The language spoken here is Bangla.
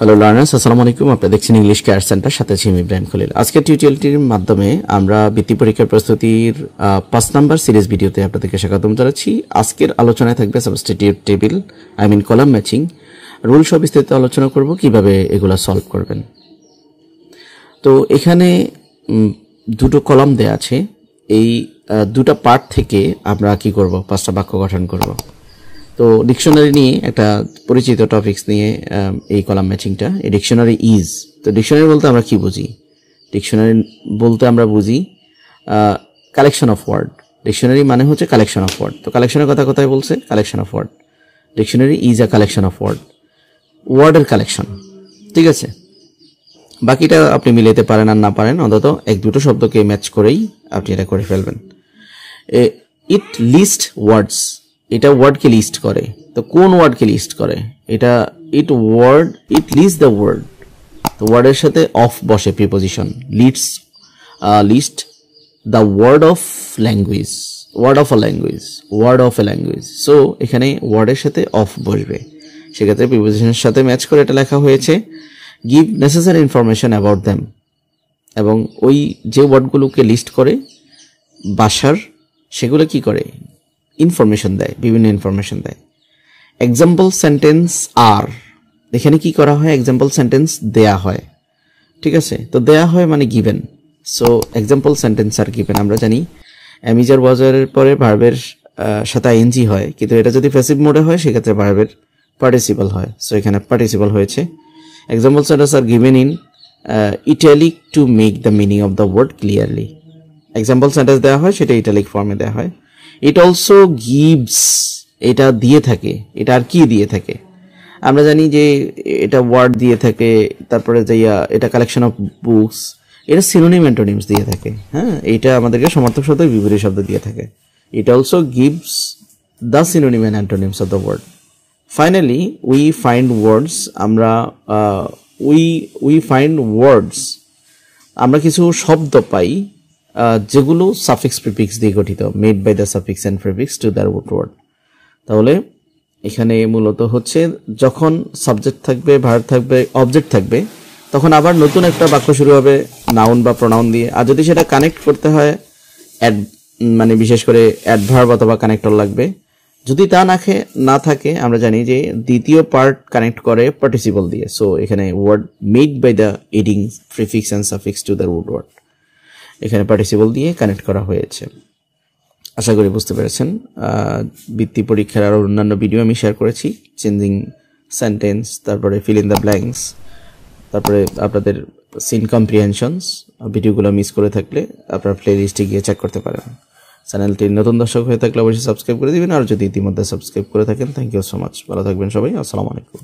হ্যালো লার্নার্স, আসসালামু আলাইকুম। আপনারা দেখছেন ইংলিশ কেয়ার সেন্টার, সাথে আছি আমি ইব্রাহিম খলিল। আজকের টিউটোরিয়ালটির মাধ্যমে আমরা বৃত্তি পরীক্ষার প্রস্তুতির 5 নাম্বার সিরিজ ভিডিওতে আপনাদেরকে স্বাগতম জানাচ্ছি। আজকের আলোচনায় থাকবে substitute table, column matching, rule সহ বিস্তারিত আলোচনা করব কিভাবে এগুলা সলভ করবেন। তো এখানে দুটো কলাম দেয়া আছে। এই দুটো পার্ট থেকে আমরা কি করব, 5টা বাক্য গঠন করব। তো ডিকশনারি নিয়ে একটা পরিচিত টপিকস নিয়ে এই কলাম ম্যাচিংটা। এই ডিকশনারি ইজ, তো ডিকশনারি বলতে আমরা কি বুঝি? ডিকশনারি বলতে আমরা বুঝি কালেকশন অফ ওয়ার্ড। ডিকশনারি মানে হচ্ছে কালেকশন অফ ওয়ার্ড। তো কালেকশনের কথা কোথায় বলছে? Collection of word. Dictionary is a collection of word, ওয়ার্ডের কালেকশন। ঠিক আছে, বাকিটা আপনি মিলাতে পারেন আর না পারেন, অন্তত এক দুটো শব্দকে ম্যাচ করেই আপনি এটা করে ফেলবেন। ইট লিস্ট ওয়ার্ডস, এটা ওয়ার্ডকে লিস্ট করে। তো কোন ওয়ার্ডকে লিস্ট করে? এটা ইট লিস্ট দ্য ওয়ার্ড। তো ওয়ার্ডের সাথে অফ বসে, preposition. List the word of language, word of a language. So এখানে ওয়ার্ডের সাথে অফ বসবে, সেক্ষেত্রে প্রিপোজিশনের সাথে ম্যাচ করে এটা লেখা হয়েছে। Give necessary information about them, এবং ওই যে ওয়ার্ডগুলোকে লিস্ট করে বাসার, সেগুলো কি করে? ইনফরমেশন দেয়, বিভিন্ন ইনফরমেশন দেয়। এক্সাম্পল সেন্টেন্স আর, এখানে কি করা হয়? এক্সাম্পল সেন্টেন্স দেয়া হয়। ঠিক আছে, তো দেয়া হয় মানে given. So example sentence are given. আমরা জানি অ্যামিজার ওয়াজারের পরে ভার্বের সাথে আইএনজি হয়, কিন্তু এটা যদি প্যাসিভ মোডে হয় সেক্ষেত্রে ভার্বের পার্টিসিপল হয়। সো এখানে পার্টিসিপল হয়েছে। Example sentence are given in italic to make the meaning of the word clearly. Example sentence দেওয়া হয়, সেটা ইটালিক ফর্মে দেওয়া হয়। ইট অলসো গিভস, এটা দিয়ে থাকে। এটা আর কি দিয়ে থাকে? আমরা জানি যে এটা ওয়ার্ড দিয়ে থাকে, তারপরে যে এটা কালেকশন অফ বুকস, এটা সিনোনিম অ্যান্টোনিমস দিয়ে থাকে। হ্যাঁ, এটা আমাদেরকে সমার্থক শব্দ, বিপরীত শব্দ দিয়ে থাকে। It also gives the synonym and antonyms of the word. Finally we find words, আমরা উই ফাইন্ড ওয়ার্ডস, আমরা কিছু শব্দ পাই যেগুলো সাফিক্স প্রিফিক্স দিয়ে গঠিত, made by the suffix and prefix to the root word. তাহলে এখানে মূলত হচ্ছে যখন সাবজেক্ট থাকবে, ভার্ব থাকবে, অবজেক্ট থাকবে, তখন আবার নতুন একটা বাক্য শুরু হবে নাউন বা প্রোনাউন দিয়ে। আর যদি সেটা কানেক্ট করতে হয়, মানে বিশেষ করে অ্যাডভার্ব অথবা কানেক্টর লাগবে। যদি তা না থাকে, আমরা জানি যে দ্বিতীয় পার্ট কানেক্ট করে পার্টিসিপল দিয়ে। সো এখানে word made by the adding prefix and suffix to the root word, এখানে পার্টিসিপল দিয়ে কানেক্ট করা হয়েছে। আশা করি বুঝতে পেরেছেন। বৃত্তি পরীক্ষার আরও অন্যান্য ভিডিও আমি শেয়ার করেছি, চেঞ্জিং সেন্টেন্স, তারপরে ফিল ইন দ্য ব্ল্যাঙ্কস, তারপরে আপনাদের সিন কম্প্রিহেনশনস। ভিডিওগুলো মিস করে থাকলে আপনার প্লে লিস্টে গিয়ে চেক করতে পারেন। চ্যানেলটির নতুন দর্শক হয়ে থাকলে অবশ্যই সাবস্ক্রাইব করে দিবেন, আর যদি ইতিমধ্যে সাবস্ক্রাইব করে থাকেন, থ্যাংক ইউ সো মাচ। ভালো থাকবেন সবাই, আসসালামু আলাইকুম।